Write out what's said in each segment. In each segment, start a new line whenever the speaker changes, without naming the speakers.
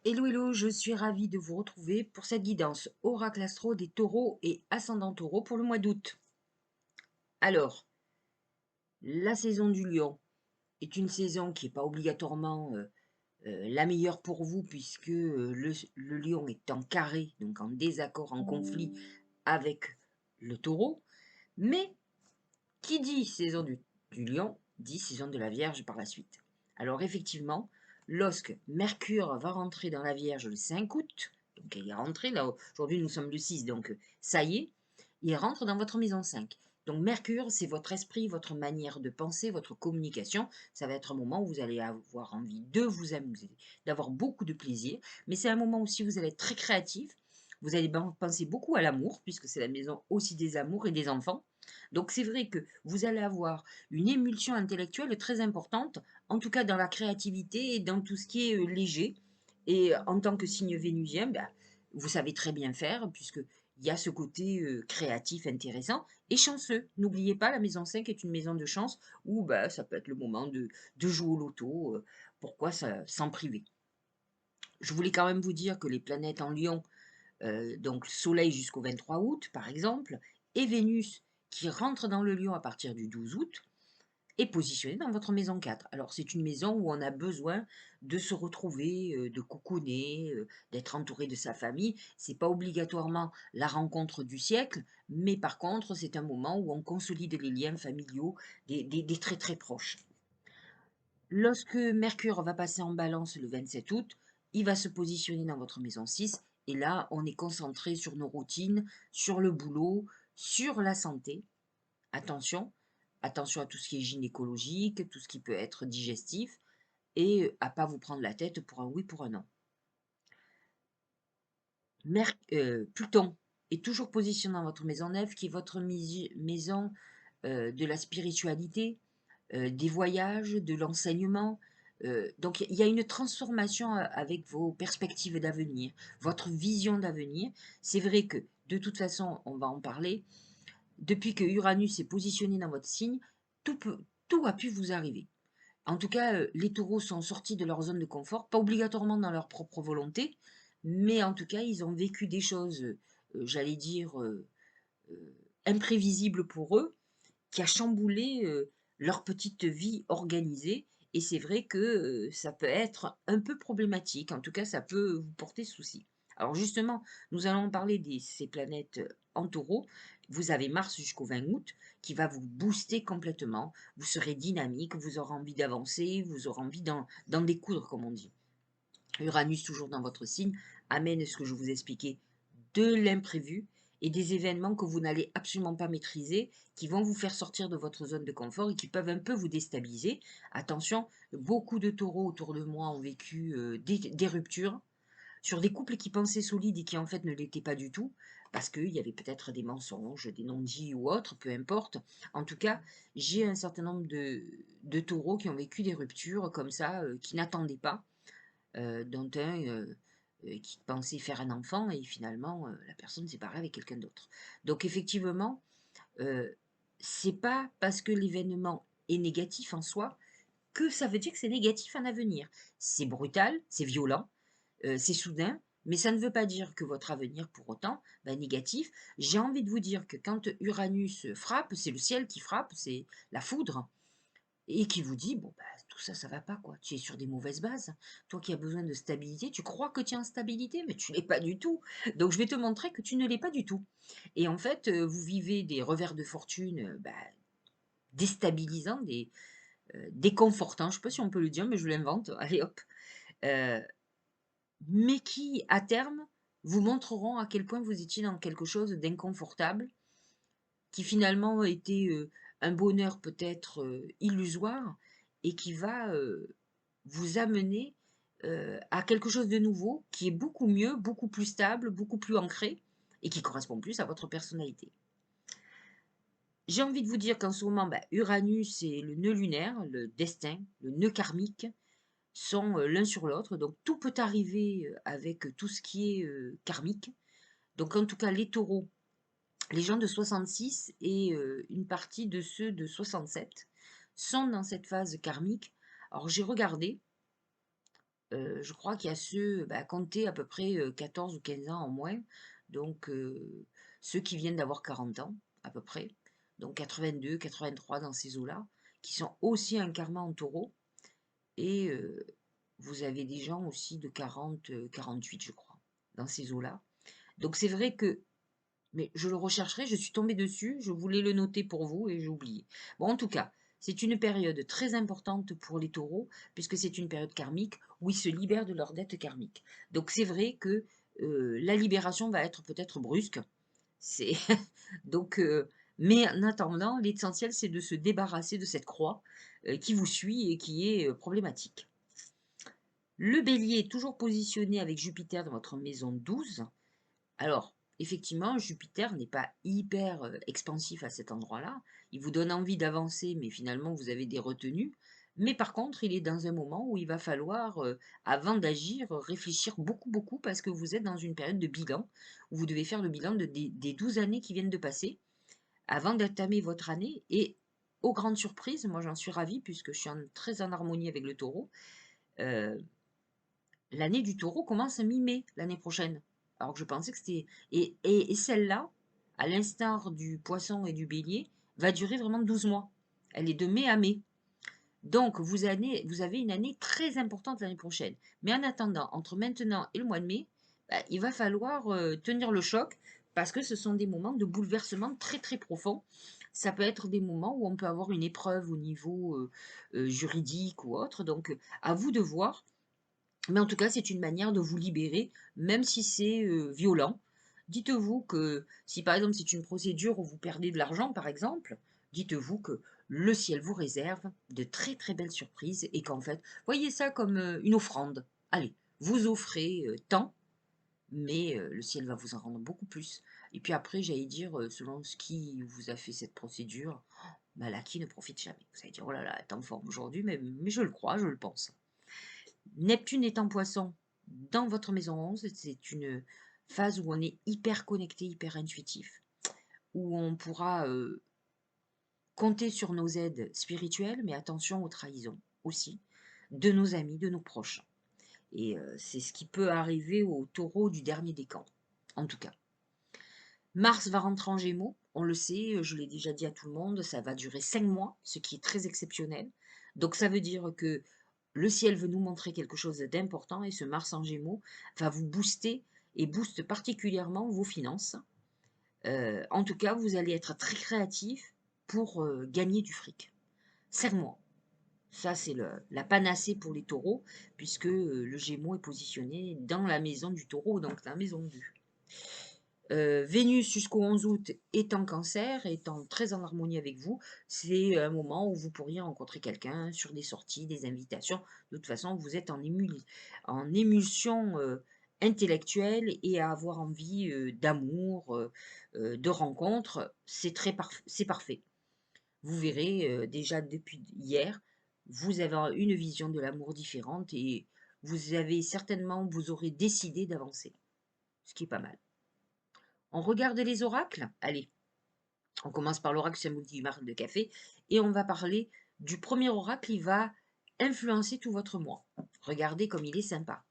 Hello, hello, je suis ravie de vous retrouver pour cette guidance Oracle Astro des taureaux et ascendant taureau pour le mois d'août. Alors, la saison du lion est une saison qui n'est pas obligatoirement la meilleure pour vous puisque le lion est en carré, donc en désaccord, en conflit avec le taureau. Mais qui dit saison du lion dit saison de la Vierge par la suite. Alors effectivement, lorsque Mercure va rentrer dans la Vierge le 5 août, donc il est rentré, là aujourd'hui nous sommes le 6, donc ça y est, il rentre dans votre maison 5. Donc Mercure, c'est votre esprit, votre manière de penser, votre communication. Ça va être un moment où vous allez avoir envie de vous amuser, d'avoir beaucoup de plaisir, mais c'est un moment aussi où vous allez être très créatif. Vous allez penser beaucoup à l'amour, puisque c'est la maison aussi des amours et des enfants. Donc c'est vrai que vous allez avoir une émulsion intellectuelle très importante, en tout cas dans la créativité et dans tout ce qui est léger. Et en tant que signe vénusien, ben, vous savez très bien faire, puisque il y a ce côté créatif intéressant et chanceux. N'oubliez pas, la maison 5 est une maison de chance où bah, ça peut être le moment de jouer au loto. Pourquoi s'en priver? Je voulais quand même vous dire que les planètes en Lion, donc Soleil jusqu'au 23 août par exemple, et Vénus qui rentre dans le Lion à partir du 12 août, est positionnée dans votre maison 4. Alors c'est une maison où on a besoin de se retrouver, de cocooner, d'être entouré de sa famille. C'est pas obligatoirement la rencontre du siècle, mais par contre c'est un moment où on consolide les liens familiaux des très très proches. Lorsque Mercure va passer en balance le 27 août, il va se positionner dans votre maison 6 et là, on est concentré sur nos routines, sur le boulot, sur la santé. Attention, attention à tout ce qui est gynécologique, tout ce qui peut être digestif et à pas vous prendre la tête pour un oui, pour un non. Pluton est toujours positionné dans votre maison 9 qui est votre maison de la spiritualité, des voyages, de l'enseignement. Donc il y a une transformation avec vos perspectives d'avenir, votre vision d'avenir. C'est vrai que de toute façon, on va en parler, depuis que Uranus est positionné dans votre signe, tout, tout a pu vous arriver. En tout cas, les taureaux sont sortis de leur zone de confort, pas obligatoirement dans leur propre volonté, mais en tout cas, ils ont vécu des choses, j'allais dire, imprévisibles pour eux, qui a chamboulé leur petite vie organisée. Et c'est vrai que ça peut être un peu problématique. En tout cas, ça peut vous porter souci. Alors justement, nous allons parler de ces planètes en taureau. Vous avez Mars jusqu'au 20 août qui va vous booster complètement. Vous serez dynamique, vous aurez envie d'avancer, vous aurez envie d'en découdre, comme on dit. Uranus, toujours dans votre signe, amène ce que je vous expliquais, de l'imprévu et des événements que vous n'allez absolument pas maîtriser, qui vont vous faire sortir de votre zone de confort et qui peuvent un peu vous déstabiliser. Attention, beaucoup de taureaux autour de moi ont vécu des ruptures sur des couples qui pensaient solides et qui en fait ne l'étaient pas du tout, parce qu'il y avait peut-être des mensonges, des non-dits ou autres, peu importe. En tout cas, j'ai un certain nombre de taureaux qui ont vécu des ruptures comme ça, qui n'attendaient pas, dont un qui pensait faire un enfant et finalement la personne s'est barrée avec quelqu'un d'autre. Donc effectivement, euh, c'est pas parce que l'événement est négatif en soi que ça veut dire que c'est négatif en avenir. C'est brutal, c'est violent, c'est soudain, mais ça ne veut pas dire que votre avenir pour autant est négatif. J'ai envie de vous dire que quand Uranus frappe, c'est le ciel qui frappe, c'est la foudre et qui vous dit, bon, bah, tout ça, ça va pas, quoi. Tu es sur des mauvaises bases. Toi qui as besoin de stabilité, tu crois que tu es en stabilité, mais tu l'es pas du tout. Donc, je vais te montrer que tu ne l'es pas du tout. Et en fait, vous vivez des revers de fortune bah, déstabilisants, déconfortants, je ne sais pas si on peut le dire, mais je l'invente. Allez, hop. Euh, mais qui, à terme, vous montreront à quel point vous étiez dans quelque chose d'inconfortable, qui finalement était un bonheur peut-être illusoire, et qui va vous amener à quelque chose de nouveau, qui est beaucoup mieux, beaucoup plus stable, beaucoup plus ancré, et qui correspond plus à votre personnalité. J'ai envie de vous dire qu'en ce moment, bah, Uranus et le nœud lunaire, le destin, le nœud karmique, sont l'un sur l'autre. Donc tout peut arriver avec tout ce qui est karmique. Donc en tout cas, les taureaux, les gens de 66 et une partie de ceux de 67 sont dans cette phase karmique. Alors j'ai regardé, Je crois qu'il y a ceux, bah, comptez à peu près, 14 ou 15 ans en moins, donc ceux qui viennent d'avoir 40 ans, à peu près, donc 82, 83 dans ces eaux-là, qui sont aussi un karma en taureau et vous avez des gens aussi de 40, 48 je crois, dans ces eaux-là. Donc c'est vrai que mais je le rechercherai, je suis tombée dessus, je voulais le noter pour vous et j'ai oublié. Bon, en tout cas, c'est une période très importante pour les taureaux, puisque c'est une période karmique où ils se libèrent de leurs dettes karmiques. Donc c'est vrai que la libération va être peut-être brusque. C'est donc, mais en attendant, l'essentiel c'est de se débarrasser de cette croix qui vous suit et qui est problématique. Le bélier est toujours positionné avec Jupiter dans votre maison 12. Alors, effectivement, Jupiter n'est pas hyper expansif à cet endroit-là. Il vous donne envie d'avancer, mais finalement, vous avez des retenues. Mais par contre, il est dans un moment où il va falloir, avant d'agir, réfléchir beaucoup, beaucoup, parce que vous êtes dans une période de bilan, où vous devez faire le bilan des 12 années qui viennent de passer, avant d'entamer votre année. Et, aux grandes surprises, moi j'en suis ravie, puisque je suis très en harmonie avec le taureau, euh, l'année du taureau commence mi-mai l'année prochaine. Alors que je pensais que c'était... Et celle-là, à l'instar du poisson et du bélier, va durer vraiment 12 mois. Elle est de mai à mai. Donc, vous avez une année très importante l'année prochaine. Mais en attendant, entre maintenant et le mois de mai, bah, il va falloir tenir le choc parce que ce sont des moments de bouleversement très très profonds. Ça peut être des moments où on peut avoir une épreuve au niveau juridique ou autre. Donc, à vous de voir. Mais en tout cas, c'est une manière de vous libérer, même si c'est violent. Dites-vous que si par exemple c'est une procédure où vous perdez de l'argent, par exemple, dites-vous que le ciel vous réserve de très très belles surprises et qu'en fait, voyez ça comme une offrande. Allez, vous offrez tant, mais le ciel va vous en rendre beaucoup plus. Et puis après, j'allais dire, selon ce qui vous a fait cette procédure, bah, là, qui ne profite jamais. Vous allez dire, oh là là, elle est en forme aujourd'hui, mais je le crois, je le pense. Neptune est en poisson dans votre maison 11, c'est une phase où on est hyper connecté, hyper intuitif, où on pourra compter sur nos aides spirituelles, mais attention aux trahisons aussi, de nos amis, de nos proches. Et c'est ce qui peut arriver au taureau du dernier décan, en tout cas. Mars va rentrer en Gémeaux, on le sait, je l'ai déjà dit à tout le monde, ça va durer 5 mois, ce qui est très exceptionnel. Donc ça veut dire que le ciel veut nous montrer quelque chose d'important et ce Mars en Gémeaux va vous booster et booste particulièrement vos finances. En tout cas, vous allez être très créatif pour gagner du fric. 5 mois. Ça, c'est la panacée pour les taureaux, puisque le Gémeaux est positionné dans la maison du taureau, donc la maison 2. Vénus jusqu'au 11 août est en cancer, étant très en harmonie avec vous, c'est un moment où vous pourriez rencontrer quelqu'un sur des sorties, des invitations. De toute façon, vous êtes en émulsion intellectuelle et à avoir envie d'amour, de rencontres. C'est parfait. Vous verrez déjà depuis hier, vous avez une vision de l'amour différente et vous aurez décidé d'avancer, ce qui est pas mal. On regarde les oracles? Allez, on commence par l'oracle symbolique du marque de café et on va parler du premier oracle. Il va influencer tout votre mois. Regardez comme il est sympa.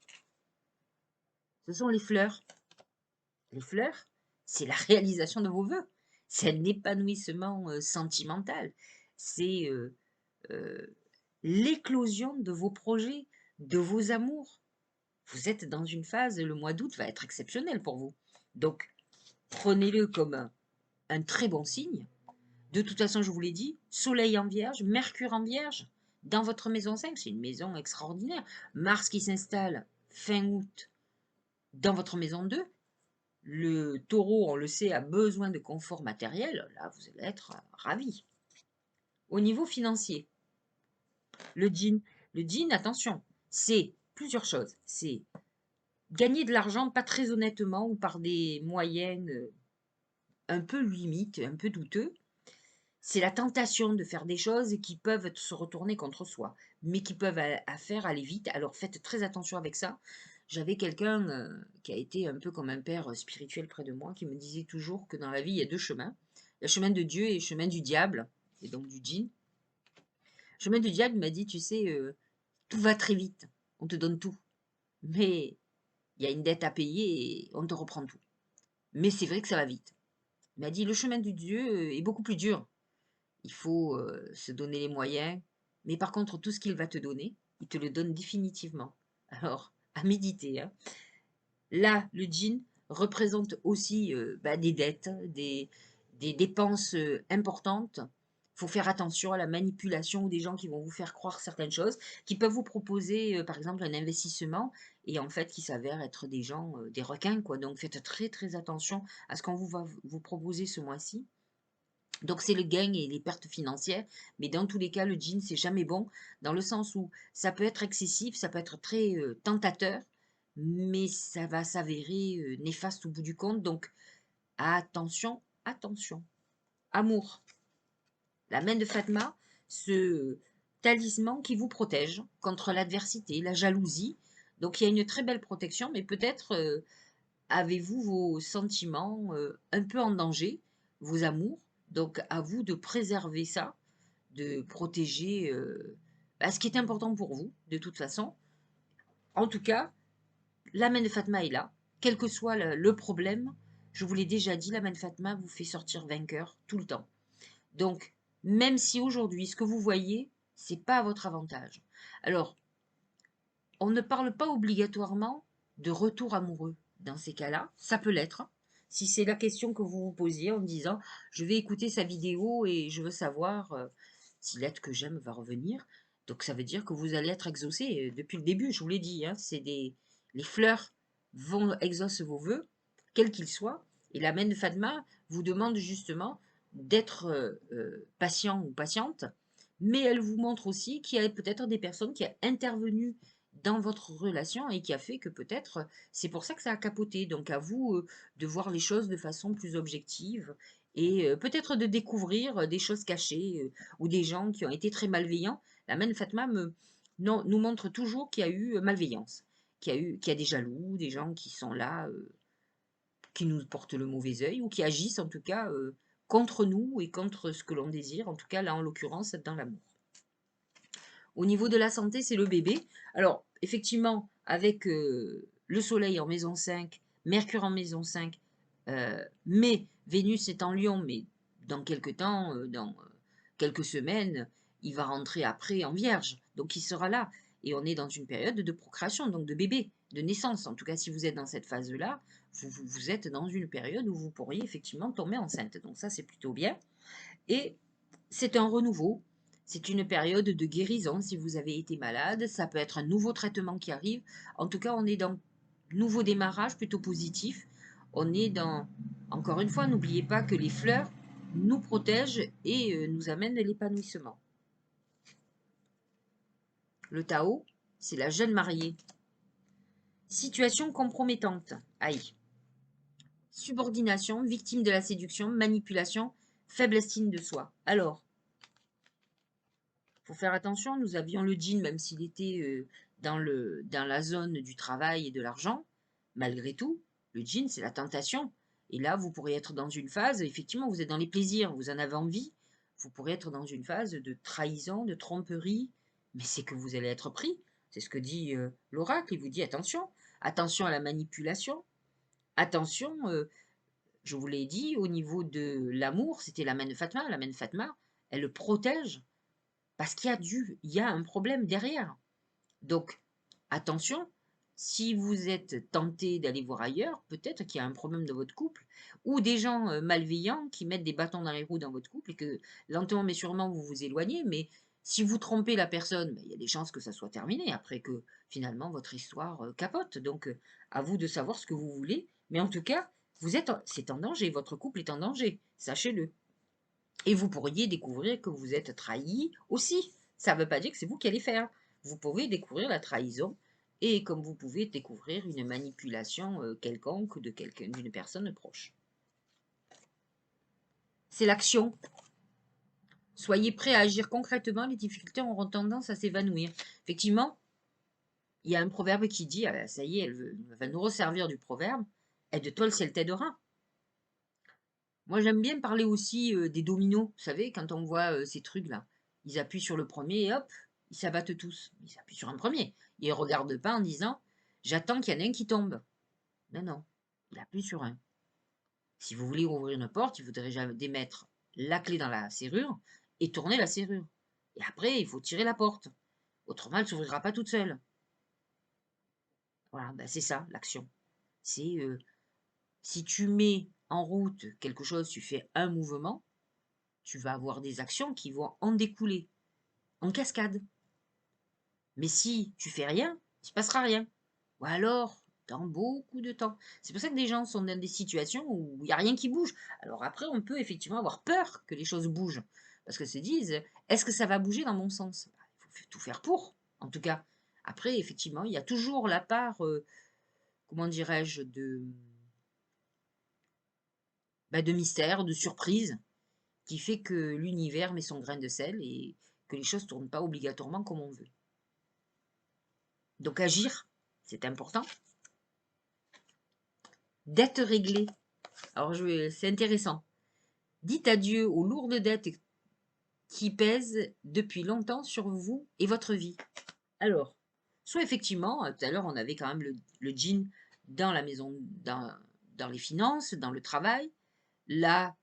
Ce sont les fleurs. Les fleurs, c'est la réalisation de vos vœux. C'est un épanouissement sentimental. C'est l'éclosion de vos projets, de vos amours. Vous êtes dans une phase, le mois d'août va être exceptionnel pour vous. Donc, prenez-le comme un très bon signe. De toute façon, je vous l'ai dit, Soleil en Vierge, Mercure en Vierge, dans votre maison 5, c'est une maison extraordinaire. Mars qui s'installe fin août dans votre maison 2. Le taureau, on le sait, a besoin de confort matériel. Là, vous allez être ravis. Au niveau financier, le jean. Le jean, attention, c'est plusieurs choses. C'est gagner de l'argent pas très honnêtement ou par des moyens un peu limites, un peu douteux. C'est la tentation de faire des choses qui peuvent se retourner contre soi, mais qui peuvent à faire aller vite. Alors faites très attention avec ça. J'avais quelqu'un qui a été un peu comme un père spirituel près de moi, qui me disait toujours que dans la vie, il y a deux chemins. Le chemin de Dieu et le chemin du diable, et donc du djinn. Le chemin du diable, il m'a dit, tu sais, tout va très vite. On te donne tout. mais il y a une dette à payer et on te reprend tout. Mais c'est vrai que ça va vite. Il m'a dit: «Le chemin du Dieu, est beaucoup plus dur. Il faut, se donner les moyens, mais par contre tout ce qu'il va te donner, il te le donne définitivement». Alors, à méditer, hein. Là, le djinn représente aussi, bah, des dettes, des dépenses, importantes. Il faut faire attention à la manipulation des gens qui vont vous faire croire certaines choses, qui peuvent vous proposer, par exemple, un investissement et en fait qui s'avèrent être des gens, des requins, quoi. Donc faites très, très attention à ce qu'on vous va vous proposer ce mois-ci. Donc c'est le gain et les pertes financières, mais dans tous les cas, le djinn, c'est jamais bon, dans le sens où ça peut être excessif, ça peut être très, tentateur, mais ça va s'avérer, néfaste au bout du compte, donc attention, attention. Amour, la main de Fatma, ce talisman qui vous protège contre l'adversité, la jalousie, donc il y a une très belle protection, mais peut-être, avez-vous vos sentiments, un peu en danger, vos amours, donc à vous de préserver ça, de protéger, bah, ce qui est important pour vous, de toute façon. En tout cas, la main de Fatma est là, quel que soit le problème. Je vous l'ai déjà dit, la main de Fatma vous fait sortir vainqueur tout le temps. Donc, même si aujourd'hui, ce que vous voyez, c'est pas à votre avantage. Alors, on ne parle pas obligatoirement de retour amoureux dans ces cas-là. Ça peut l'être. Si c'est la question que vous vous posiez en disant je vais écouter sa vidéo et je veux savoir si l'être que j'aime va revenir. Donc ça veut dire que vous allez être exaucé depuis le début, je vous l'ai dit. Hein, les fleurs vont exaucer vos vœux, quels qu'ils soient. Et la main de Fatma vous demande justement d'être patient ou patiente, mais elle vous montre aussi qu'il y a peut-être des personnes qui ont intervenu dans votre relation et qui a fait que peut-être c'est pour ça que ça a capoté. Donc à vous de voir les choses de façon plus objective et peut-être de découvrir des choses cachées ou des gens qui ont été très malveillants. La main de Fatma non, nous montre toujours qu'il y a eu malveillance, qu'il y a des jaloux, des gens qui sont là, qui nous portent le mauvais œil ou qui agissent en tout cas contre nous et contre ce que l'on désire, en tout cas là en l'occurrence dans l'amour. Au niveau de la santé, c'est le bébé. Alors, effectivement, avec le Soleil en maison 5, Mercure en maison 5, mais Vénus est en Lion, mais dans quelques temps, dans quelques semaines, il va rentrer après en Vierge. Donc, il sera là. Et on est dans une période de procréation, donc de bébé, de naissance. En tout cas, si vous êtes dans cette phase-là, vous êtes dans une période où vous pourriez effectivement tomber enceinte. Donc ça, c'est plutôt bien. Et c'est un renouveau, c'est une période de guérison si vous avez été malade, ça peut être un nouveau traitement qui arrive. En tout cas, on est dans nouveau démarrage plutôt positif. On est dans, encore une fois, n'oubliez pas que les fleurs nous protègent et nous amènent l'épanouissement. Le Tao, c'est la jeune mariée. Situation compromettante. Aïe. Subordination, victime de la séduction, manipulation, faible estime de soi. Alors, faut faire attention, nous avions le djinn, même s'il était dans la zone du travail et de l'argent, malgré tout, le djinn, c'est la tentation. Et là, vous pourriez être dans une phase, effectivement, vous êtes dans les plaisirs, vous en avez envie, vous pourriez être dans une phase de trahison, de tromperie, mais c'est que vous allez être pris. C'est ce que dit l'oracle, il vous dit attention, attention à la manipulation, attention, je vous l'ai dit, au niveau de l'amour, c'était la main de Fatma, elle le protège, parce il y a un problème derrière. Donc, attention, si vous êtes tenté d'aller voir ailleurs, peut-être qu'il y a un problème dans votre couple, ou des gens malveillants qui mettent des bâtons dans les roues dans votre couple et que lentement mais sûrement vous vous éloignez, mais si vous trompez la personne, ben, il y a des chances que ça soit terminé après que finalement votre histoire capote. Donc, à vous de savoir ce que vous voulez, mais en tout cas, c'est en danger, votre couple est en danger, sachez-le. Et vous pourriez découvrir que vous êtes trahi aussi. Ça ne veut pas dire que c'est vous qui allez faire. Vous pouvez découvrir la trahison et comme vous pouvez découvrir une manipulation quelconque d'une personne proche. C'est l'action. Soyez prêts à agir concrètement, les difficultés auront tendance à s'évanouir. Effectivement, il y a un proverbe qui dit, ah, ça y est, elle va nous resservir du proverbe, aide-toi, le ciel t'aidera. Moi, j'aime bien parler aussi des dominos. Vous savez, quand on voit ces trucs-là, ils appuient sur le premier et hop, ils s'abattent tous. Ils appuient sur un premier. Ils ne regardent pas en disant, J'attends qu'il y en ait un qui tombe. Non, non, il appuie sur un. Si vous voulez ouvrir une porte, il faudrait jamais mettre la clé dans la serrure et tourner la serrure. Et après, il faut tirer la porte. Autrement, elle ne s'ouvrira pas toute seule. Voilà, ben c'est ça, l'action. C'est si tu mets en route quelque chose, tu fais un mouvement, tu vas avoir des actions qui vont en découler, en cascade. Mais si tu fais rien, il ne se passera rien. Ou alors, dans beaucoup de temps. C'est pour ça que des gens sont dans des situations où il n'y a rien qui bouge. Alors après, on peut effectivement avoir peur que les choses bougent. Parce que se disent, est-ce que ça va bouger dans mon sens? Il faut tout faire pour, en tout cas. Après, effectivement, il y a toujours la part, comment dirais-je, de mystère, de surprise, qui fait que l'univers met son grain de sel et que les choses ne tournent pas obligatoirement comme on veut. Donc agir, c'est important. Dette réglée. Alors c'est intéressant. Dites adieu aux lourdes dettes qui pèsent depuis longtemps sur vous et votre vie. Alors, soit effectivement, tout à l'heure on avait quand même le djinn dans la maison, dans les finances, dans le travail. Là,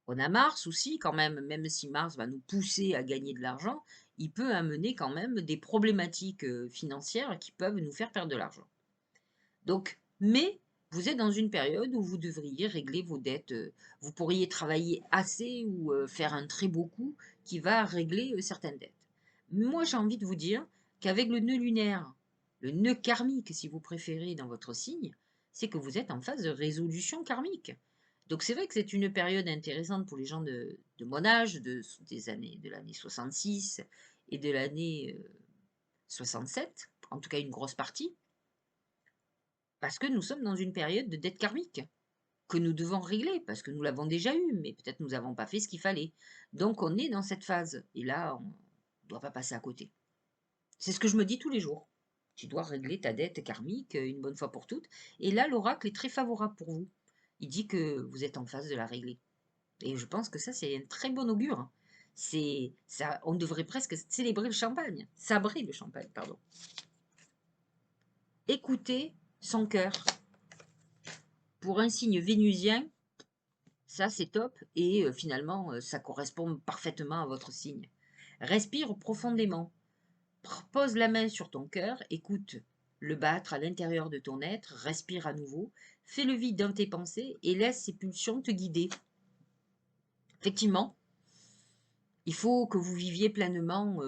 on a Mars aussi, quand même si Mars va nous pousser à gagner de l'argent, il peut amener quand même des problématiques financières qui peuvent nous faire perdre de l'argent. Donc, mais vous êtes dans une période où vous devriez régler vos dettes. Vous pourriez travailler assez ou faire un très beau coup qui va régler certaines dettes. Moi, j'ai envie de vous dire qu'avec le nœud lunaire, le nœud karmique, si vous préférez, dans votre signe, c'est que vous êtes en phase de résolution karmique. Donc c'est vrai que c'est une période intéressante pour les gens de mon âge, de l'année 66 et de l'année 67, en tout cas une grosse partie, parce que nous sommes dans une période de dette karmique que nous devons régler, parce que nous l'avons déjà eu, mais peut-être nous n'avons pas fait ce qu'il fallait. Donc on est dans cette phase, et là, on ne doit pas passer à côté. C'est ce que je me dis tous les jours. Tu dois régler ta dette karmique une bonne fois pour toutes. Et là, l'oracle est très favorable pour vous. Il dit que vous êtes en phase de la régler. Et je pense que ça, c'est un très bon augure. C'est ça, on devrait presque célébrer le champagne, sabrer le champagne, pardon. Écoutez son cœur. Pour un signe vénusien, ça c'est top et finalement ça correspond parfaitement à votre signe. Respire profondément. Pose la main sur ton cœur, écoute le battre à l'intérieur de ton être, respire à nouveau, fais le vide dans tes pensées et laisse ces pulsions te guider. Effectivement, il faut que vous viviez pleinement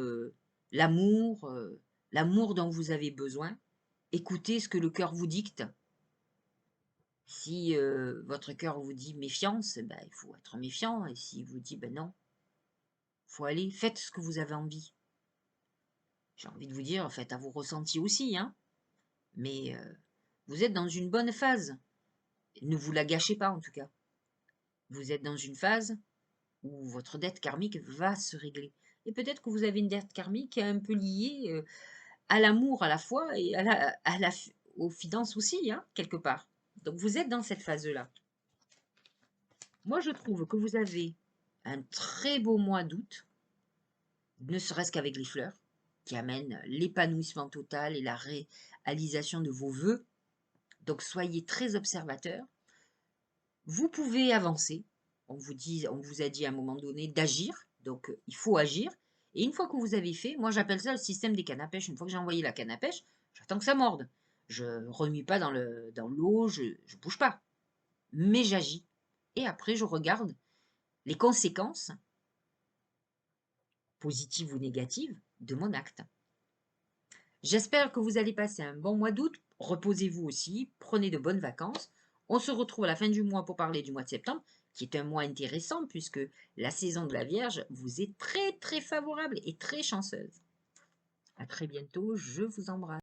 l'amour, l'amour dont vous avez besoin. Écoutez ce que le cœur vous dicte. Si votre cœur vous dit méfiance, ben, il faut être méfiant. Et s'il vous dit ben non, il faut aller, faites ce que vous avez envie. J'ai envie de vous dire, faites à vos ressentis aussi, hein. Mais vous êtes dans une bonne phase. Ne vous la gâchez pas en tout cas. Vous êtes dans une phase où votre dette karmique va se régler. Et peut-être que vous avez une dette karmique un peu liée à l'amour à la fois et aux finances aussi, hein, quelque part. Donc vous êtes dans cette phase-là. Moi, je trouve que vous avez un très beau mois d'août, ne serait-ce qu'avec les fleurs, qui amènent l'épanouissement total et la réalisation de vos vœux. Donc soyez très observateurs. Vous pouvez avancer. On vous a dit à un moment donné d'agir. Donc il faut agir. Et une fois que vous avez fait, moi j'appelle ça le système des cannes à pêche. Une fois que j'ai envoyé la canne à pêche, j'attends que ça morde. Je ne remue pas dans l'eau, je ne bouge pas. Mais j'agis. Et après, je regarde les conséquences, positives ou négatives, de mon acte. J'espère que vous allez passer un bon mois d'août. Reposez-vous aussi, prenez de bonnes vacances. On se retrouve à la fin du mois pour parler du mois de septembre, qui est un mois intéressant puisque la saison de la Vierge vous est très très favorable et très chanceuse. À très bientôt, je vous embrasse.